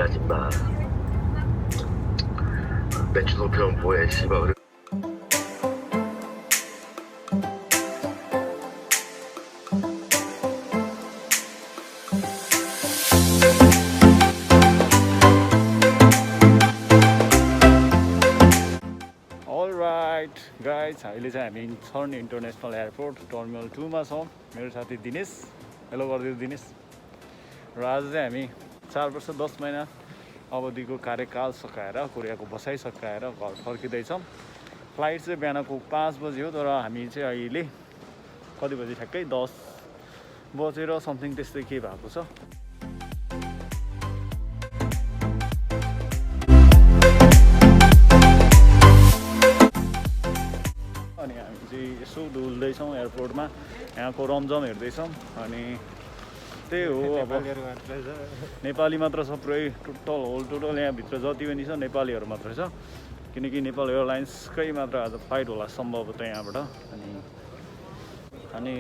하지 마. 내 주소표는 뭐해, 씨발. Alright guys, अहिले चाहिँ हामी इन्चर्न इन्टरनेसनल एयरपोर्ट टर्मिनल 2 मा छौँ। मेरो साथी दिनेश, हेलो गरिदिनु दिनेश। र आज चाहिँ हामी 4 वर्ष 10 महिना अवधिको कार्यकाल सकाएर कोरियाको बसाइ सकाएर घर फर्किँदैछौँ। फ्लाइट चाहिँ बिहानको 5 बजी हो, तर हामी चाहिँ अहिले कति बजी ठ्याक्कै 10 बजेर समथिङ त्यस्तै के भएको छ। अनि हामी चाहिँ यसो डुल्दैछौँ एयरपोर्टमा, यहाँको रमझम हेर्दैछौँ। अनि त्यही हो, अब नेपाली मात्र छ, पुरै टोटल यहाँभित्र जति पनि छ नेपालीहरू मात्र छ, किनकि नेपाल एयरलाइन्सकै मात्र आज फ्लाइट होला सम्भवतः यहाँबाट। अनि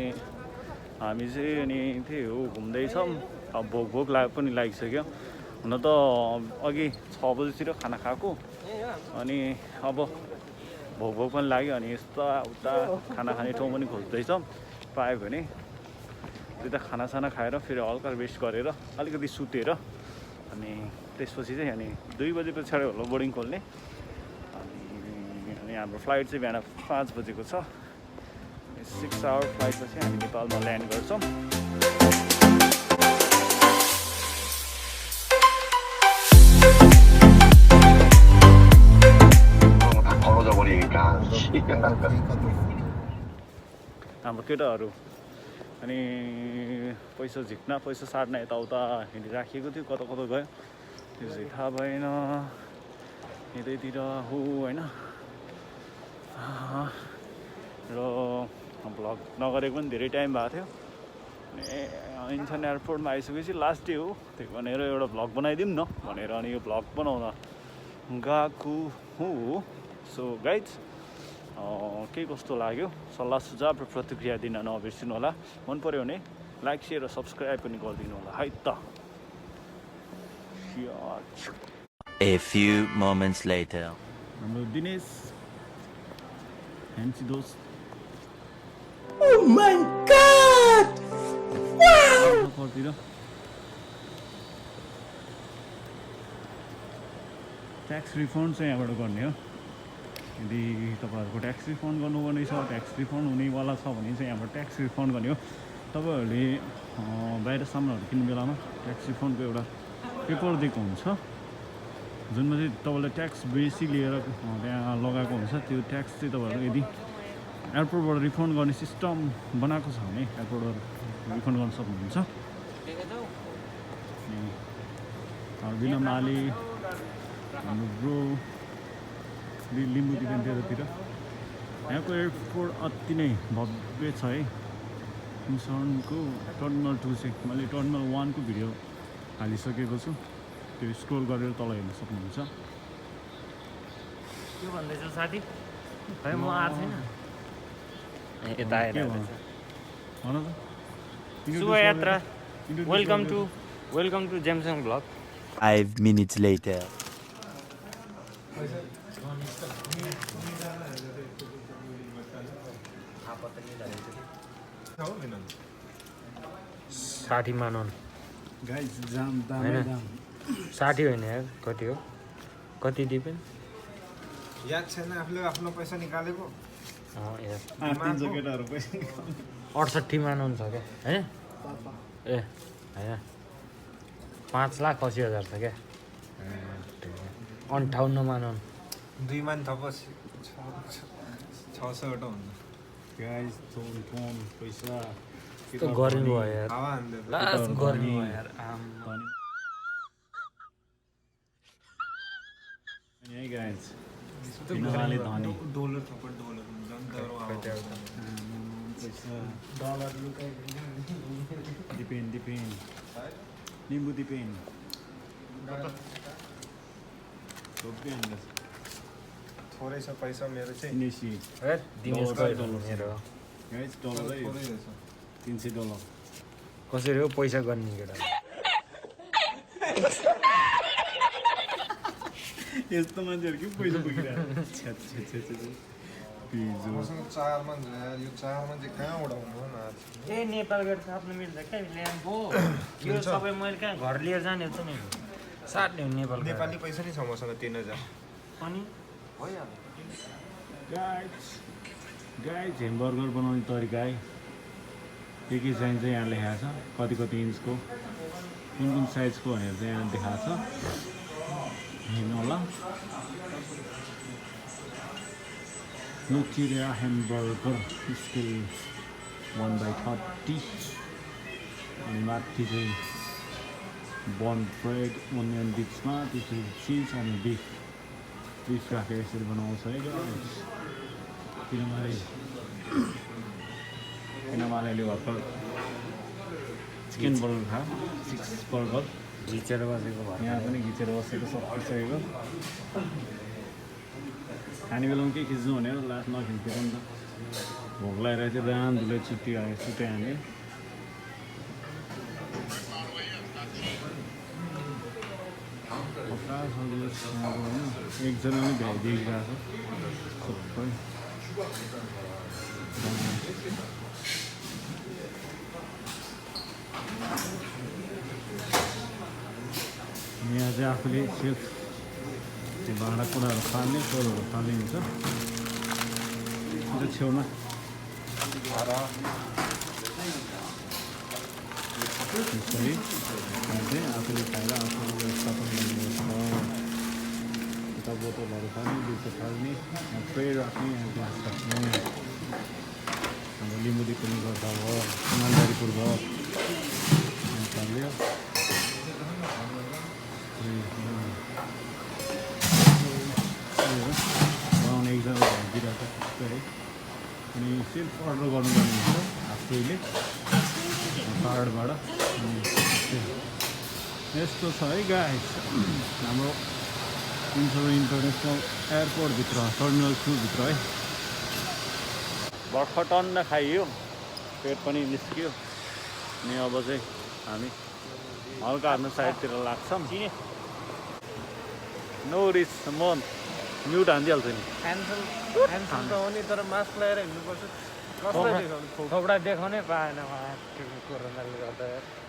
हामी चाहिँ अनि त्यही हो घुम्दैछौँ। अब भोक पनि लागिसक्यो। हुन त अघि 6 बजीतिर खाना खाएको, अनि अब भोक पनि लाग्यो। अनि यस्ता उता खाना खाने ठाउँ पनि खोज्दैछौँ, पायो भने त्यता खानासाना खाएर फेरि हल्का रेस्ट गरेर अलिकति सुतेर अनि त्यसपछि चाहिँ अनि 2 बजे पछाडि होला बोर्डिङ खोल्ने। अनि हाम्रो फ्लाइट चाहिँ बिहान 5 बजेको छ। 6 आवर फ्लाइटपछि हामी नेपालमा ल्यान्ड गर्छौँ। हाम्रो केटाहरू अनि पैसा झिक्न पैसा साट्न यताउता हिँडिराखेको थियो, कता कता गयो त्यो चाहिँ थाहा भएन। यतैतिर हो होइन। र भ्लग नगरेको पनि धेरै टाइम भएको थियो। अनि इन्चर्न एयरपोर्टमा आइसकेपछि लास्ट डे हो, त्यही भनेर एउटा भ्लग बनाइदिउँ न भनेर अनि यो भ्लग बनाउन गएको हो। सो गाइज, के कस्तो लाग्यो सल्लाह सुझाव र प्रतिक्रिया दिन नबिर्सिनु होला। मन पर्यो भने लाइक सेयर र सब्सक्राइब पनि गरिदिनु होला है त। A few moments later. हाम्रो दिनेश ह्यान्सी दोस्त। Oh my god! Wow! Tax refund चाहिँ यहाँबाट गर्ने हो। यदि तपाईँहरूको ट्याक्स रिफन्ड गर्नुपर्ने छ, ट्याक्स रिफन्ड हुनेवाला छ भने चाहिँ यहाँबाट ट्याक्स रिफन्ड गर्ने हो। तपाईँहरूले बाहिर सामानहरू किन्ने बेलामा ट्याक्स रिफन्डको एउटा पेपर दिएको हुन्छ, जुनमा चाहिँ तपाईँलाई ट्याक्स बेसी लिएर त्यहाँ लगाएको हुन्छ। त्यो ट्याक्स चाहिँ तपाईँहरू यदि एयरपोर्टबाट रिफन्ड गर्ने सिस्टम बनाएको छ भने एयरपोर्टबाट रिफन्ड गर्न सक्नुहुन्छ। बिना माली हाम्रो ब्रो लिम्बू दिपेन त्यतातिर। यहाँको एयरपोर्ट अति नै भव्य छ है। इन्चर्नको टर्मिनल 2 चाहिँ मैले टर्मिनल 1 को भिडियो हालिसकेको छु, त्यो स्क्रोल गरेर तल हेर्न सक्नुहुन्छ। के भन्दैछ साथी? खै म आएको छैन यता आएर भन त। शुभ यात्रा। Welcome to Jemsang blog. 5 minutes later. साठी मानन गाइस जाम दाम दाम 60 होइन यार, कति हो? कति दिपेन याद छैन आफूले आफ्नो पैसा निकालेको। यार 8 केटाहरू पैसा 68 मानन छ क्या हैन? ए हैन 5,80,000 छ क्या। 58 मानन 2 मान थपोस् 600 वटा हुन्छ। गाइस फोन पैसा त्यो गर्नु भयो यार, हावा हान्दै लास्ट गर्नु भयो यार। यही गाइस नेपाली धनी डलर थप्पड डलर हुन्छ नि त। पैसा डलर दिपेन लिम्बू दिपेन थोरै छ पैसा मेरो चाहिँ। इनेसी दिनेश गयो मेरो गाइस डलरै थोरै रहेछ। $300 कसरी हो पैसा गर्ने केटा? यस्तो मान्छेहरू के पैसा पुगिरहेको मसँग 4 मान्छे यार यो 4 मान्छे कहाँ उडाउनु हो न आज ए नेपाल गएर साप्नु मिल्छ क्या ल्याम्पो यो सबै मैले कहाँ घर लिएर जाने छ नि साट्ने हो नेपाल नेपाली पैसा नि छ मसँग 3000 अनि भइहाल्यो गाइज हेमबर्गर बनाउने तरिका है के चाहिन्छ यहाँ लेखाएको छ कति कति इन्चको कुन साइजको भनेर चाहिँ यहाँ देखाएको छ हेर्नु होला Nutrira hamburger स्केल 1/30 अनि माथि चाहिँ बन ब्रेड अनियन बिचमा त्यसपछि चिज अनि बिफ राखेर यसरी बनाउँछ है गाइस किनमाले भर्खर चिकन बर्गर खा 6 बर्गर घिचेर बसेको भयो यहाँ पनि घिचेर बसेको सकिसकेको खाने बेलामा के खिच्नु भनेर लास्ट नखिच्दिएको नि त भोक लगाइरहेको थियो बिहान धुलै छुट्टी हाने एकजना पनि भ्याइदिएको छ सबै यहाँ चाहिँ आफूले सेल्फ त्यो भाँडाकुँडाहरू फाल्ने सोलहरू फाल्ने हुन्छ अन्त छेउमा त्यसरी चाहिँ आफूले खाएर आफूले व्यवस्थापन गर्नुपर्छ यता बोतलहरू फाल्ने दुधको फाल्ने ट्रे राख्ने ग्लास राख्ने हाम्रो लिम्बुदी पनि गर्दा भयो इमान्दारीपुर भयो फाल्यो बनाउने एकजना भइदिरहेको छ है अनि सेल्फ अर्डर गर्नुपर्ने हुन्छ आफैले कार्डबाट यस्तो छ है गाइस हाम्रो इन्टरनेसनल एयरपोर्टभित्र टर्मिनल 2 भित्र है भर्खर टन्न खाइयो पेट पनि निस्कियो अनि अब चाहिँ हामी हल्का आफ्नो साइडतिर लाग्छौँ नो रिस म म्युट हानिदिइहाल्छु नि ह्यान्डसम त हो नि तर मास्क लगाएर हिँड्नुपर्छ थोपडा देखाउनै पाएन कोरोनाले गर्दा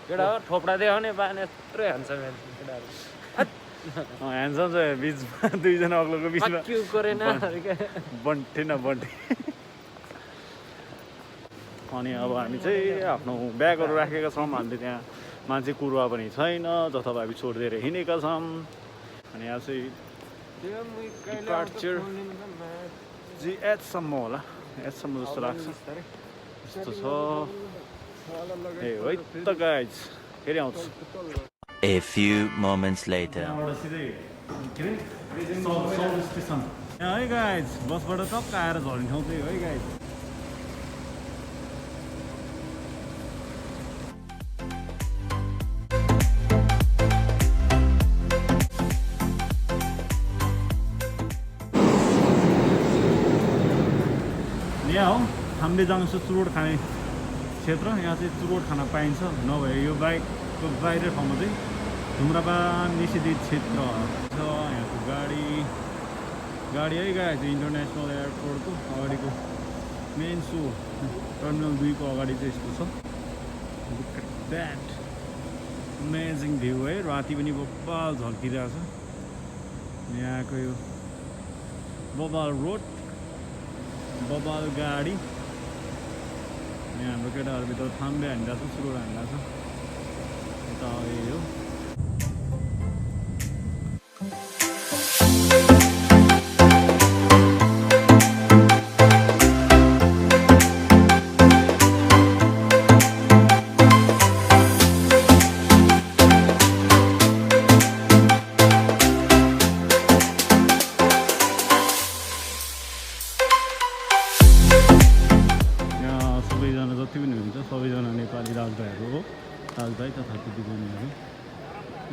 केटा हो थोपडा देखाउनै पाएन यत्रो ह्यान्डसम केटाहरू ह्यान्डसम चाहिँ बिचमा दुईजना अग्लोको बिचमा बन्टे न बन्टे अनि अब हामी चाहिँ आफ्नो ब्यागहरू राखेका छौँ हामीले त्यहाँ मान्छे कुरुवा पनि छैन जथाभावी छोडिदिएर हिँडेका छौँ अनि यहाँ चाहिँ डिपार्चर एचसम्म होला एचसम्म जस्तो लाग्छ यस्तो छ ए है त गाइज फेरि आउँछु A few moments later. यहाँबाट सिधै के अरे साउथ स्टेसन यहाँ है गाइज बसबाट टक्क आएर झर्ने ठाउँ चाहिँ है गाइज यहाँ हो हामीले जान्छ चुरोट खाने क्षेत्र यहाँ चाहिँ चुरोट खान पाइन्छ नभए यो बाइकको बाहिर ठाउँमा चाहिँ धुम्रपान निषेधित क्षेत्र छ यहाँको गाडी है गाडी चाहिँ इन्टरनेसनल एयरपोर्टको अगाडिको मेन सो टर्मिनल 2 को अगाडि चाहिँ यस्तो छ look at that amazing view है राति पनि बब्बाल झल्किरहेको छ यहाँको यो बबाल रोड बबाल गाडी यहाँ हाम्रो केटाहरूभित्र थाम्बे हानिरहेको छ सुरुवात हानिरहेको छ यता यो सबैजना नेपाली दाजुभाइहरू हो दाजुभाइ तथा दिदीबहिनीहरू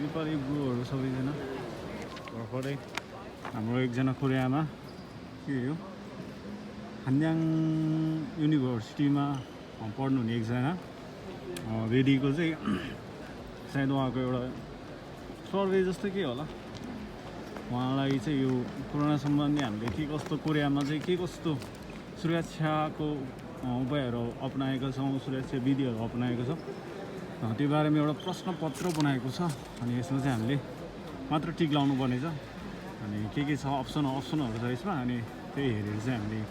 नेपाली बुढोहरू सबैजना भर्खरै हाम्रो एकजना कोरियामा के हो हान्याङ युनिभर्सिटीमा पढ्नुहुने एकजना रेडीको चाहिँ सायद उहाँको एउटा सर्वे जस्तो के होला उहाँलाई चाहिँ यो कोरोना सम्बन्धी हामीले के कस्तो कोरियामा चाहिँ के कस्तो सुरक्षाको उपायहरू अपनाएका छौँ, सुरक्षा विधिहरू अपनाएको छ त्यो बारेमा एउटा प्रश्नपत्र बनाएको छ। अनि यसमा चाहिँ हामीले मात्र टिक लाउनु पर्ने छ। अनि के छ अप्सनहरू छ यसमा, अनि त्यही हेरेर चाहिँ हामीले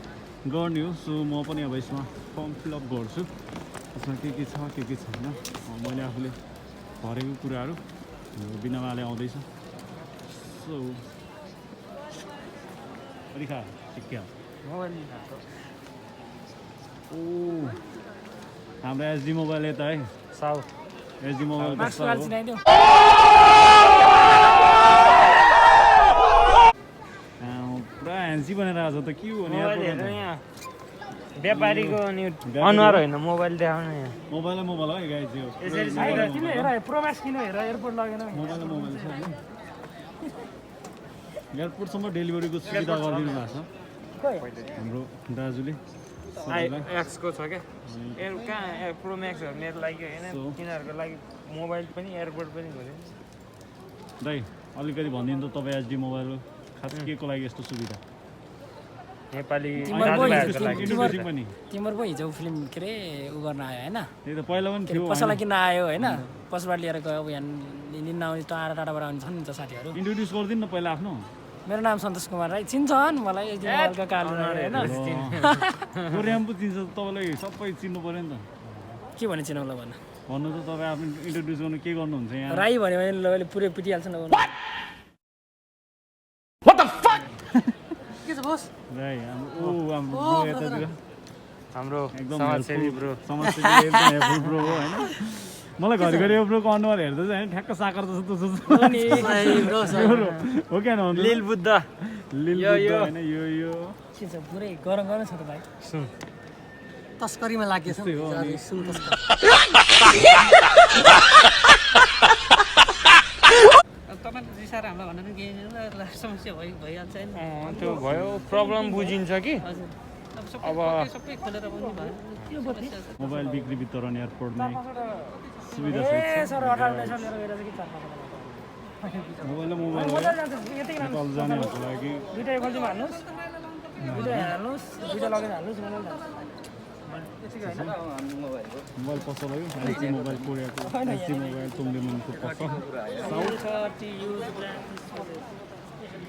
गर्ने हो। सो म पनि अब यसमा फर्म फिलअप गर्छु। यसमा के छ के छैन मैले आफूले भरेको कुराहरू बिनामाले आउँदैछ। सो अलिक सिक्या ओ हाम्रो एचडी मोबाइल यता है साउथ एचडी मोबाइल पुरा ह्यान्सी बनेर आएको छ त के हो यहाँ व्यापारीको अनि अनुहार होइन मोबाइल देखाउने मोबाइल है गाइस यो प्रोम्याक्स किन हेर एयरपोर्ट लगेन मोबाइल छ एयरपोर्टसम्म डेलिभरीको सुविधा गरिदिनु भएको छ हाम्रो दाजुले एक्सको छ क्या कहाँ प्रोम्याक्सहरू मेरो लागि होइन तिनीहरूको लागि मोबाइल पनि एयरपोर्ट पनि भयो दाइ अलिकति भनिदिनु त तपाईँ एचडी मोबाइल खास के को लागि यस्तो सुविधा नेपाली तिम्रो पो हिजो फिल्म के अरे उ गर्न आयो होइन त्यही त पहिला पनि थियो पसललाई किन आयो होइन पसलबाट लिएर गयो यहाँ लिन आउने टाढा टाढाबाट आउने छन् नि त साथीहरू इन्ट्रोड्युस गरिदिनु न पहिला आफ्नो मेरो नाम सन्तोष कुमार राई चिन्छन् मलाई मोबाइलको कालो होइन कोरियामा पो चिन्छ तपाईँलाई सबै चिन्नु पऱ्यो नि त के भने चिनाउला भन्न भन्नु त तपाईँ आफ्नो इन्ट्रोड्युस गर्नु के गर्नुहुन्छ यहाँ राई भन्यो भने अहिले पुरै पिटिहाल्छ नि के छ बस राई हाम्रो यतातिर हाम्रो एकदम समाजसेवी ब्रो समाजसेवी एकदम हेल्पफुल ब्रो हो होइन मलाई घरिघरि यो ब्रोको अनुहार हेर्दा चाहिँ ठ्याक्क साकार जस्तो हो क्या नभन्नु लिल बुद्ध होइन यो के छ पुरै गरम गरम छ त भाइ सुन तस्करीमा लागेछ सुन तपाईँको जिसार हामीलाई भन्नु पनि केही समस्या भइहाल्छ होइन त्यो भयो प्रब्लम बुझिन्छ कि अब सबै खोलेर पनि भयो मोबाइल बिक्री वितरण एयरपोर्टमा सुविधा छ मोबाइल नेपाल जानेहरूको लागि दुइटा खोल्दिमा हाल्नुहोस् दुइटा लगेर हाल्नुहोस् मोबाइल पसल हो एचडी मोबाइल कोरियाको एचडी मोबाइल तुमलिमुनको पसल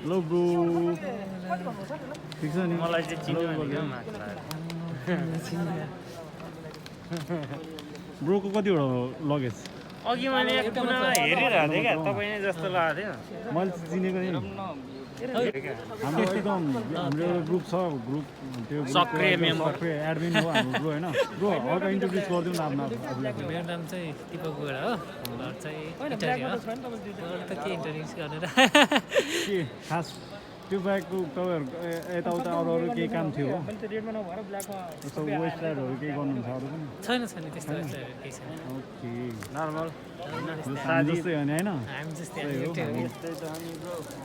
हेलो ब्रो ठिक छ नि मलाई चाहिँ चिन्नु ब्रोको कतिवटा लगेज अघि मैले एक पुनः हेरिरहेको थिएँ क्या तपाईँ नै जस्तो लागेको थियो मैले चिनेको नि हाम्रो एकदम हाम्रो एउटा ग्रुप छ ग्रुप त्यो सक्रिय मेम्बर एडमिन हो हाम्रो ब्रो होइन ब्रो हल्का इन्ट्रोड्युस गरिदिउँ न आफ्नो मेरो नाम चाहिँ दिपक गोरा हो चाहिँ के इन्ट्रोड्युस गरेर के खास त्यो बाहेकको तपाईँहरू यताउता अरू केही काम थियो हो जस्तो वेस्ट राइडहरू केही गर्नुहुन्छ अरू पनि छैन त्यस्तो केही छैन ओके नर्मल हामी जस्तै हो नि होइन हामी जस्तै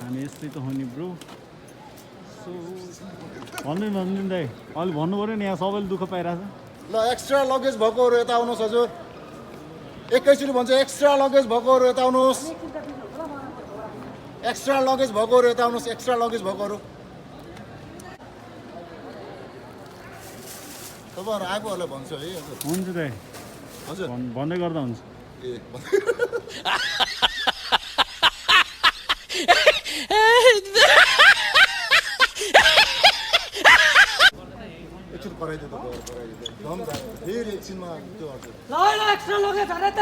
हामी यस्तै त हो नि ब्रो सो भन्नु दाइ अहिले भन्नु पऱ्यो नि यहाँ सबैले दुःख पाइरहेछ ल एक्स्ट्रा लगेज भएकोहरू यता आउनुहोस् हजुर एकैचोटि भन्छ एक्स्ट्रा लगेज भएकोहरू यता आउनुहोस् एक्स्ट्रा लगेज भएकोहरू यता आउनुहोस् एक्स्ट्रा लगेज भएकोहरू तपाईँहरू आएकोहरूलाई भन्छु है हुन्छ दाइ हजुर भन्दै गर्दा हुन्छ ए एकछिन कराइदियो त दम फेरि एकछिनमा त्यो हजुर एक्स्ट्रा लगेज हाले त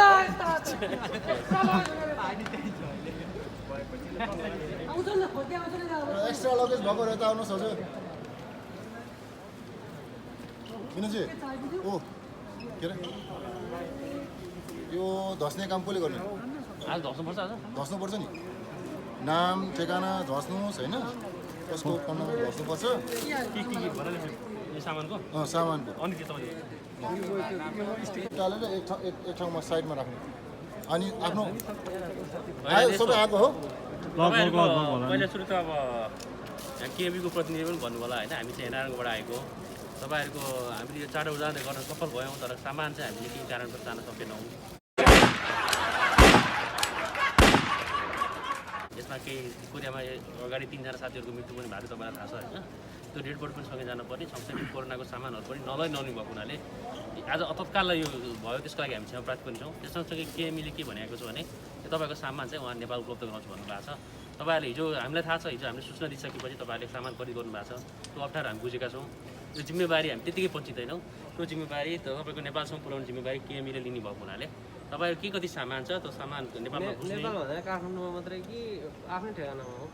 एक्स्ट्रा लगेज भएकोहरू यता आउनुहोस् हजुर विनोदजी ओ के अरे यो धस्ने काम कसले गर्ने धस्नुपर्छ नि नाम ठेगाना धस्नुहोस् होइन कसको फोन नम्बर धस्नुपर्छ सामानको टालेर एक ठाउँमा साइडमा राख्नु अनि आफ्नो आयो सबै आएको हो पहिला सुरु त अब केबीको प्रतिनिधि पनि भन्नु होला होइन हामी चाहिँ एनआरबाट आएको तपाईँहरूको हामीले यो चाँडो जाँदै गर्न सफल भयौँ तर सामान चाहिँ हामीले केही कारणबाट जान सकेनौँ यसमा केही कोरियामा अगाडि 3 जना साथीहरूको मृत्यु पनि भएको तपाईँलाई थाहा छ होइन त्यो डेड बडी पनि सँगै जानुपर्ने सँगसँगै कोरोनाको सामानहरू पनि नहुने भएको हुनाले आज तत्काल यो भयो त्यसको लागि हामी क्षमा प्राप्त पनि छौँ। त्यस सँगसँगै केएमईले के भनेको छ भने तपाईँको सामान चाहिँ उहाँ नेपाल उपलब्ध गराउँछु भन्नुभएको छ। तपाईँहरूले हिजो हामीलाई थाहा छ हिजो हामीले सूचना दिइसकेपछि तपाईँहरूले सामान खरिद गर्नुभएको छ त्यो अप्ठ्यारो हामी बुझेका छौँ। त्यो जिम्मेवारी हामी त्यतिकै पन्छिँदैनौँ। त्यो जिम्मेवारी तपाईँको नेपालसम्म पुर्याउने जिम्मेवारी केएमईले लिने भएको हुनाले तपाईँहरू के कति सामान छ त्यो सामान नेपालमा पुग्ने काठमाडौँमा मात्रै कि आफ्नै ठेगानामा हो?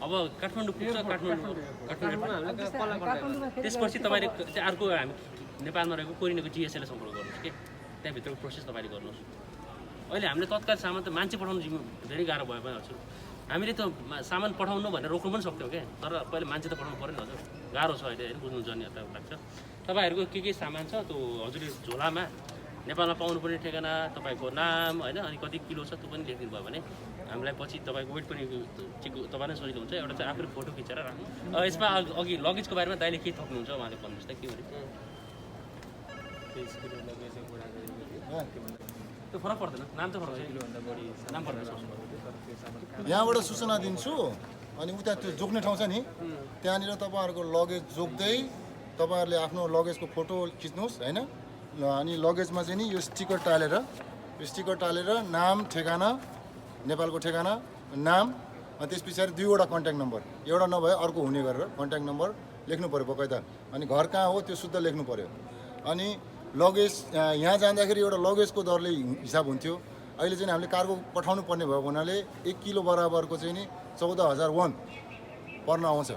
अब काठमाडौँ पुग्छ काठमाडौँ त्यसपछि तपाईँले अर्को हामी नेपालमा रहेको कोरिनाको जिएसएलाई सम्पर्क गर्नुहोस् कि त्यहाँभित्रको प्रोसेस तपाईँले गर्नुहोस्। अहिले हामीले तत्काल सामान त मान्छे पठाउनु धेरै गाह्रो भयो पनि हजुर। हामीले त सामान पठाउनु भनेर रोक्नु पनि सक्थ्यौँ क्या तर पहिले मान्छे त पठाउनु पऱ्यो नि हजुर। गाह्रो छ अहिले होइन बुझ्नु जन्य लाग्छ। तपाईँहरूको के सामान छ त्यो हजुरले झोलामा नेपालमा पाउनुपर्ने ठेगाना तपाईँको नाम होइन अनि कति किलो छ त्यो पनि लेखिदिनु भयो भने हामीलाई पछि तपाईँको वेट पनि चेक तपाईँलाई सजिलो हुन्छ। एउटा चाहिँ आफूले फोटो खिचेर राख्नु। यसमा अघि लगेजको बारेमा दाइले के थप्नुहुन्छ उहाँले भन्नुहोस् त के भने त्यो फरक पर्दैन नाम त फरक नाम पर्दैन। यहाँबाट सूचना दिन्छु अनि उता त्यो जोग्ने ठाउँ छ नि त्यहाँनिर तपाईँहरूको लगेज जोग्दै तपाईँहरूले आफ्नो लगेजको फोटो खिच्नुहोस् होइन। अनि लगेजमा चाहिँ नि यो स्टिकर टालेर नाम ठेगाना नेपालको ठेगाना नाम अनि त्यस पछाडि 2वटा कन्ट्याक्ट नम्बर एउटा नभए अर्को हुने गरेर कन्ट्याक्ट नम्बर लेख्नु पऱ्यो बकैदा। अनि घर कहाँ हो त्यो शुद्ध लेख्नु पऱ्यो। अनि लगेज यहाँ जाँदाखेरि एउटा लगेजको दरले हिसाब हुन्थ्यो। अहिले चाहिँ हामीले कार्गो पठाउनु पर्ने भएको हुनाले 1 किलो बराबरको चाहिँ नि 14,000 वन पर्न आउँछ।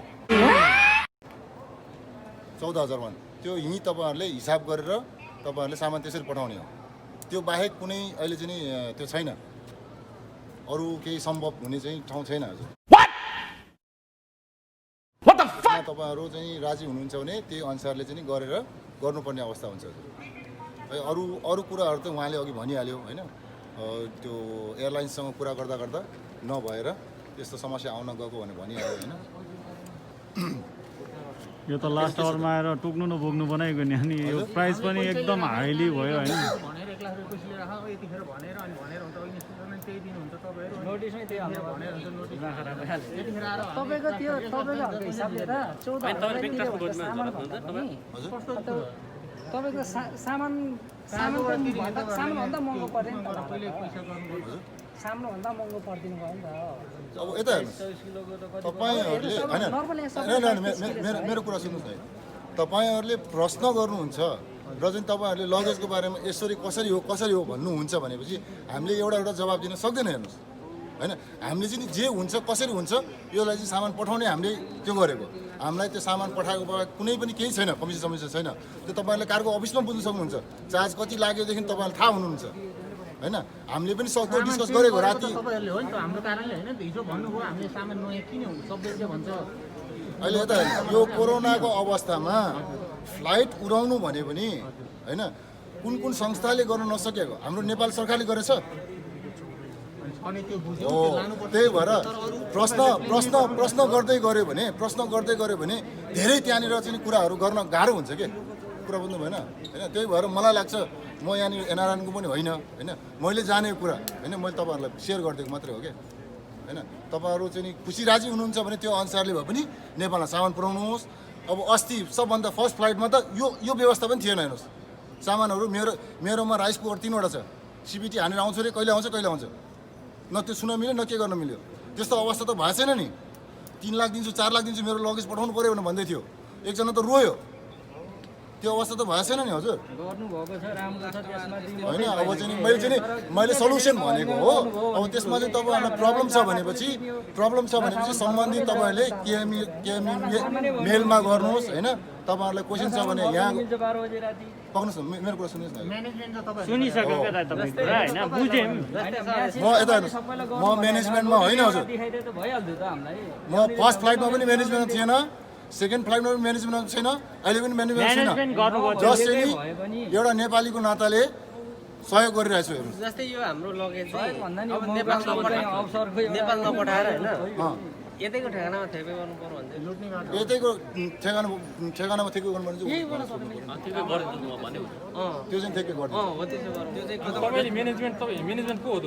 14,000 वन त्यो यहीँ तपाईँहरूले हिसाब गरेर तपाईँहरूले सामान त्यसरी पठाउने हो। त्यो बाहेक कुनै अहिले चाहिँ नि त्यो छैन अरू केही सम्भव हुने चाहिँ ठाउँ छैन हजुर। तपाईँहरू चाहिँ राजी हुनुहुन्छ भने त्यही अनुसारले चाहिँ गरेर गर्नुपर्ने अवस्था हुन्छ हजुर। अरू कुराहरू त उहाँले अघि भनिहाल्यो होइन। त्यो एयरलाइन्ससँग कुरा गर्दा नभएर त्यस्तो समस्या आउन गएको भनेर भनिहाल्यो होइन। यो त लास्ट आवरमा आएर टोक्नु नबोक्नु बनाएको नि अनि यो प्राइस पनि एकदम हाइली भयो होइन। भनेर 1 लाख रुपियाँ पैसा लिएर आऊ यतिखेर भनेर अनि भनेर हुन्छ अहिले त्यही दिन हुन्छ तपाईँहरू नोटिसमै त्यही हाल्नु भनेर हुन्छ नोटिस यतिखेर आएर तपाईँको त्यो तपाईँको हिसाबले त 14,000 तपाईँको सामानभन्दा महँगो पर्दैन नि त सामानभन्दा महँगो पर्दिनु भयो नि त। अब यता हेर्नुहोस् तपाईँहरूले होइन मेरो कुरा सुन्नुहोस् है। तपाईँहरूले प्रश्न गर्नुहुन्छ र चाहिँ तपाईँहरूले लगेजको बारेमा यसरी कसरी हो भन्नुहुन्छ भनेपछि हामीले एउटा जवाब दिन सक्दैन। हेर्नुहोस् होइन हामीले चाहिँ जे हुन्छ कसरी हुन्छ योलाई चाहिँ सामान पठाउने हामीले त्यो गरेको। हामीलाई त्यो सामान पठाएको भए कुनै पनि केही छैन कमिसन समस्या छैन। त्यो तपाईँहरूले कार्गो अफिसमा बुझ्नु सक्नुहुन्छ। चार्ज कति लाग्योदेखि तपाईँहरूले थाहा हुनुहुन्छ होइन। हामीले पनि सक्दो डिस्कस गरेको राति तपाईँहरूले हो नि त हाम्रो कारणले होइन हिजो भन्नुभयो हामीले सामान नयाँ किन सबै के भन्छ। अहिले यता यो कोरोनाको अवस्थामा फ्लाइट उडाउनु भने पनि होइन कुन संस्थाले गर्न नसकेको हाम्रो नेपाल सरकारले गरेछ हो। त्यही भएर प्रश्न गर्दै गऱ्यो भने धेरै त्यहाँनिर चाहिँ कुराहरू गर्न गाह्रो हुन्छ के कुरा बुझ्नु भएन होइन। त्यही भएर मलाई लाग्छ म यहाँनिर एनआरएनको पनि होइन मैले जानेको कुरा होइन मैले तपाईँहरूलाई सेयर गरिदिएको मात्रै हो क्या होइन। तपाईँहरू चाहिँ खुसी राजी हुनुहुन्छ भने त्यो अनुसारले भए पनि नेपालमा सामान पुऱ्याउनुहोस्। अब अस्ति सबभन्दा फर्स्ट फ्लाइटमा त यो व्यवस्था पनि थिएन। हेर्नुहोस् सामानहरू मेरोमा राइस कुकर 3वटा छ सिबिटी हानेर आउँछ अरे कहिले आउँछ न त्यो सुन्न मिल्यो न के गर्न मिल्यो। त्यस्तो अवस्था त भएको छैन नि। 3 लाख दिन्छु 4 लाख दिन्छु मेरो लगेज पठाउनु पऱ्यो भनेर भन्दै थियो एकजना त रोयो। त्यो अवस्था त भएको छैन नि हजुर होइन। अब चाहिँ मैले सल्युसन भनेको हो। अब त्यसमा चाहिँ तपाईँहरूलाई प्रब्लम छ भनेपछि सम्बन्धित तपाईँहरूले केएमई मेलमा गर्नुहोस् होइन। तपाईँहरूलाई क्वेसन छ भने यहाँ पक्नुहोस् न मेरो कुरा सुन्नुहोस् न। सुनिसक्यो क्या तपाईँ कुरा होइन बुझ्यौँ। म यता हेर्नुहोस् म म्यानेजमेन्टमा होइन हजुर। म फर्स्ट फ्लाइटमा पनि म्यानेजमेन्टमा थिएन सेकेन्ड फ्लाइटमा पनि म्यानेजमेन्टमा छैन अहिले पनि म्यानेजमेन्ट छैन। जस्ट चाहिँ एउटा नेपालीको नाताले सहयोग गरिरहेको छु। हेर्नुहोस् जस्तै यो हाम्रो लगेज अब नेपाल नपठाएर होइन यतैको ठेगानामा ठेक्कै गर्नु पर्यो भने यतैको ठेगानामा ठेक्कै गर्नु पर्ने त्यो चाहिँ ठेक्कै गर्नु। म्यानेजमेन्ट को हो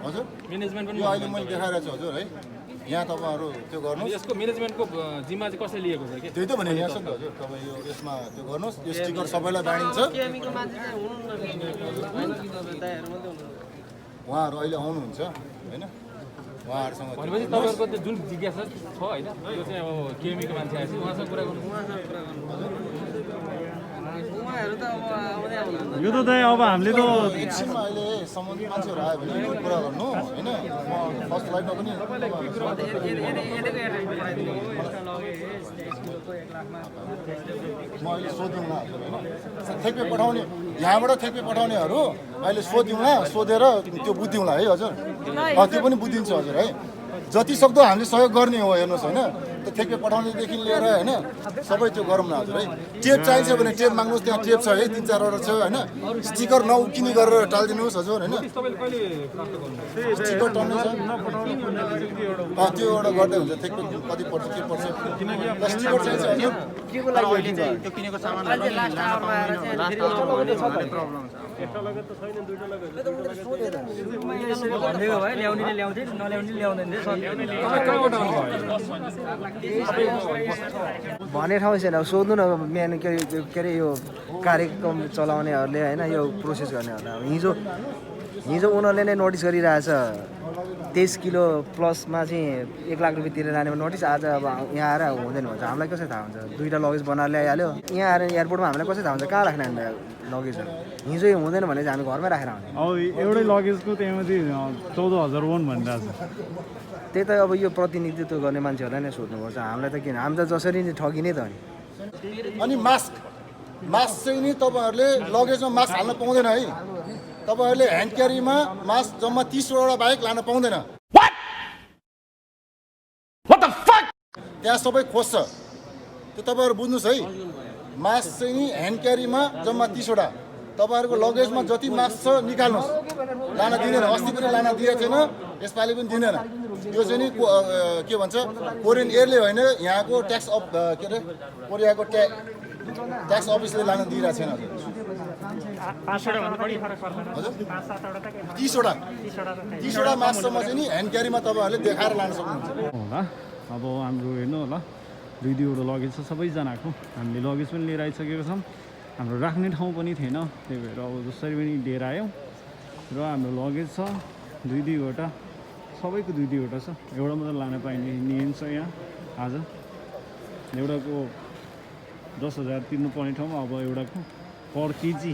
हजुर म्यानेजमेन्ट पनि अहिले मैले देखाइरहेको छु हजुर है। यहाँ तपाईँहरू त्यो गर्नुहोस्। यसको म्यानेजमेन्टको जिम्मा चाहिँ कसले लिएको छ के? त्यही त भने यहाँ छ नि त हजुर, तपाईँ यो यसमा त्यो गर्नुहोस्, यो स्टिकर सबैलाई बाँडिन्छ। उहाँहरू अहिले आउनुहुन्छ होइन, उहाँहरूसँग भनेपछि तपाईँहरूको त्यो जुन जिज्ञासा छ होइन, यो चाहिँ अब केएमईको मान्छे आएपछि उहाँसँग कुरा गर्नु। यो त अब हामीले त एकछिनमा अहिले सम्बन्धित मान्छेहरू आयो भने कुरा गर्नु होइन। फर्स्ट फ्लाइटमा पनि म अहिले सोधौँला हजुर होइन, थेक्पे पठाउने यहाँबाट थेक्पे पठाउनेहरू अहिले सोध्यौँला, सोधेर त्यो बुझ्यौँला है हजुर। त्यो पनि बुझिदिन्छ हजुर है, जति सक्दो हामीले सहयोग गर्ने हो हेर्नुहोस् होइन। त्यो थेक्पे पठाउनेदेखि लिएर होइन सबै त्यो गरौँ न हजुर है। टेप चाहिन्छ भने टेप माग्नुहोस्, त्यहाँ टेप छ है 3-4वटा छ होइन। स्टिकर नउकिने गरेर टालिदिनुहोस् हजुर होइन। स्टिकर टन्नै छ त्यो एउटा गर्दै हुन्छ, थेक्पे कति पर्छ के पर्छ। स्टिकर चाहिन्छ हजुर। भन्ने ठाउँ छैन। अब सोध्नु न मेन के अरे यो कार्यक्रम चलाउनेहरूले होइन, यो प्रोसेस गर्नेहरूलाई। अब हिजो उनीहरूले नै नोटिस गरिरहेछ 23 किलो प्लसमा चाहिँ 1 लाख रुपियाँ तिरेर लाने नोटिस। आज अब यहाँ आएर हुँदैन भन्छ, हामीलाई कसरी थाहा हुन्छ? 2टा लगेज बनाएर ल्याइहाल्यो, यहाँ आएर एयरपोर्टमा हामीलाई कसरी थाहा हुन्छ कहाँ राख्ने हामीलाई लगेजहरू? हिजो हुँदैन भने चाहिँ हामी घरमै राखेर आउने। अब एउटै लगेजको त्यहाँ चाहिँ 14,000 वन् भनिरहेको छ। त्यही त अब यो प्रतिनिधित्व गर्ने मान्छेहरूलाई नै सोध्नुपर्छ, हामीलाई त किन? हामी त जसरी नि ठगिने त हो नि। अनि मास्क चाहिँ नि तपाईँहरूले लगेजमा मास्क हाल्न पाउँदैन है। तपाईँहरूले ह्यान्ड क्यारीमा मास्क जम्मा 30वटा बाहेक लान पाउँदैन। त्यहाँ सबै खोज्छ, त्यो तपाईँहरू बुझ्नुहोस् है। मास्क चाहिँ नि ह्यान्ड क्यारीमा जम्मा 30वटा, तपाईँहरूको लगेजमा जति मास्क छ निकाल्नुहोस्, लान दिँदैन। अस्ति पनि लान दिएको थिएन, यसपालि पनि दिँदैन। यो चाहिँ नि के भन्छ, कोरियन एयरले होइन, यहाँको ट्याक्स के अरे कोरियाको ट्याक्स अफिसले लान दिइरहेको छैन। हजुर 30वटा माससम्म चाहिँ नि ह्यान्ड क्यारीमा तपाईँहरूले देखाएर लान सक्नुहुन्छ होला। अब हाम्रो हेर्नु होला 2-2वटा लगेज छ सबैजनाको। हामीले लगेज पनि लिएर आइसकेको छौँ, हाम्रो राख्ने ठाउँ पनि थिएन, त्यही भएर अब जसरी पनि लिएर आयौँ। र हाम्रो लगेज छ 2-2वटा, सबैको 2-2वटा छ। एउटा मात्र लान पाइने नियम छ यहाँ। आज एउटाको 10,000 तिर्नुपर्ने ठाउँमा अब एउटाको पर केजी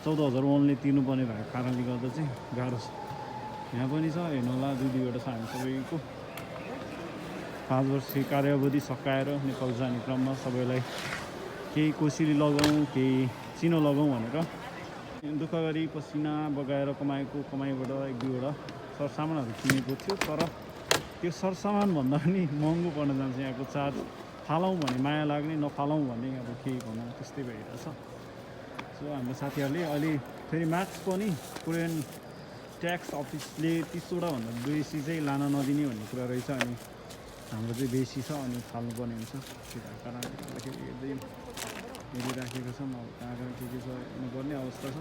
14,000 वनले तिर्नुपर्ने भएको कारणले गर्दा चाहिँ गाह्रो छ। यहाँ पनि छ हेर्नु होला 2-2वटा छ हामी सबैको। 5 वर्ष कार्यावधि सकाएर नेपाल जाने क्रममा सबैलाई केही कोसिली लगाउँ, केही चिनो लगाउँ भनेर दुःख गरी पसिना बगाएर कमाएको कमाइबाट 1-2वटा सरसामानहरू किनेको थियो। तर त्यो सरसामानभन्दा पनि महँगो पर्न जान्छ यहाँको चार्ज। फालौँ भने माया लाग्ने, नफालौँ भने अब केही भनौँ, त्यस्तै भइरहेछ। सो हाम्रो साथीहरूले अहिले फेरि मास्क पनि कोरियन ट्याक्स अफिसले 30वटा भन्दा बेसी चाहिँ लान नदिने भन्ने कुरा रहेछ। अनि हाम्रो चाहिँ बेसी छ अनि फाल्नुपर्ने हुन्छ। त्यो कारणले गर्दाखेरि हेरिराखेको छौँ। अब कहाँ कहाँ के छ हेर्नुपर्ने अवस्था छ।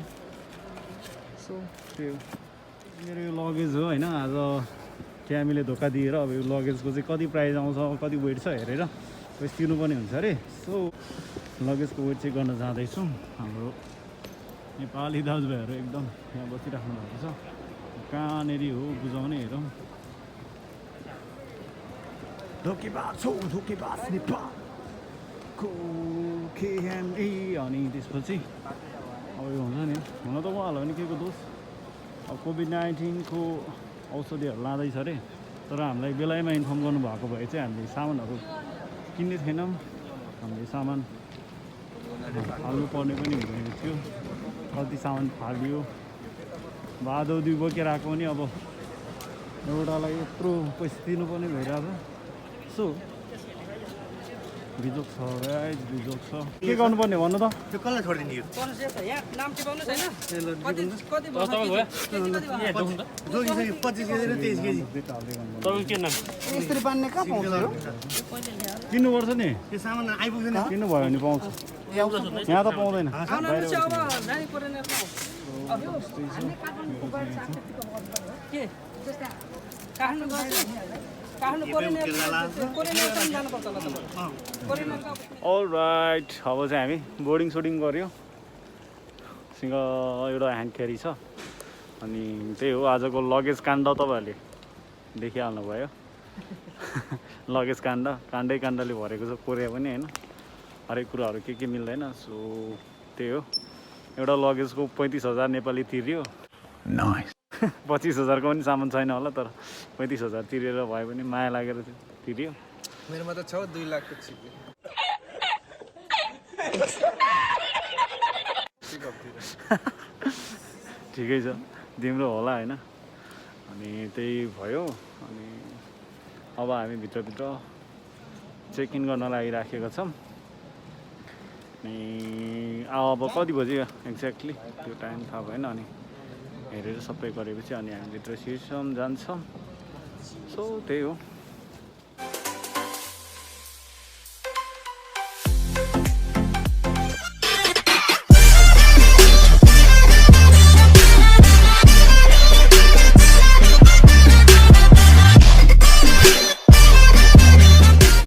सो त्यो मेरो यो लगेज हो होइन। आज क्यामीले धोका दिएर अब यो लगेजको चाहिँ कति प्राइस आउँछ, कति वेट छ हेरेर पैसा तिर्नुपर्ने हुन्छ अरे। सो लगेजको वेट चेक गर्न जाँदैछौँ। हाम्रो नेपाली दाजुभाइहरू एकदम यहाँ बसिराख्नु भएको छ। कहाँनिर हो बुझाउने हेरौँ। धोकेबाज हो, धोकेबाज नेपालको KME। अनि त्यसपछि अब यो हुन्छ नि, हुन त उहाँहरूलाई पनि के को दोष, अब कोभिड-19 को औषधिहरू लाँदैछ अरे। तर हामीलाई बेलायमा इन्फर्म गर्नुभएको भए चाहिँ हामीले सामानहरू किन्ने थिएनौँ। हामीले सामान फाल्नु पर्ने पनि हुँदैन थियो। कति सामान फालियो, भादौदी बोकेर आएको पनि अब एउटालाई यत्रो पैसा तिर्नुपर्ने भइरहेछ। सो बिजोक छ गाइस, बिजोक छ। के गर्नुपर्ने भन्नु त? त्यो कसलाई छोडिदिने यो नाम टिपाउनु छैन? कति 25 केजी र 23 केजी तपाईँको के नाम? यस्तरी बान्ने कहाँ पाउँछ यो? किन्नुपर्छ नि, त्यो सामान आइपुग्दैन किन्नु भयो भने पाउँछ। यहाँ त पाउँदैन। आउनु चाहिँ अब नानी परेनहरुको अब यो हामी काठमाडौँको बाहिर साथीको गर्नु पर्यो के जस्तै काठमाडौँ गयो अल राइट अब चाहिँ हामी बोर्डिङ सोडिङ गऱ्यो सँग एउटा ह्यान्ड क्यारी छ अनि त्यही हो आजको लगेज काण्ड तपाईँहरूले देखिहाल्नुभयो लगेज काण्डै काण्डले भरेको छ कोरिया पनि होइन हरेक कुराहरू के मिल्दैन सो त्यही हो एउटा लगेजको 35,000 नेपाली तिर्यो 25,000 को पनि सामान छैन होला तर 35,000 तिरेर भए पनि माया लागेर तिर्यो मेरोमा त छ 2 लाखको चिप ठिकै छ तिम्रो होला होइन अनि त्यही भयो अनि अब हामी भित्रभित्र चेक इन गर्न लागिराखेका छौँ अनि अब कति बज्यो एक्ज्याक्टली त्यो टाइम थाहा भएन अनि हेरेर सबै गरेपछि अनि हामी भित्र सिर्सम जान्छौँ सो त्यही हो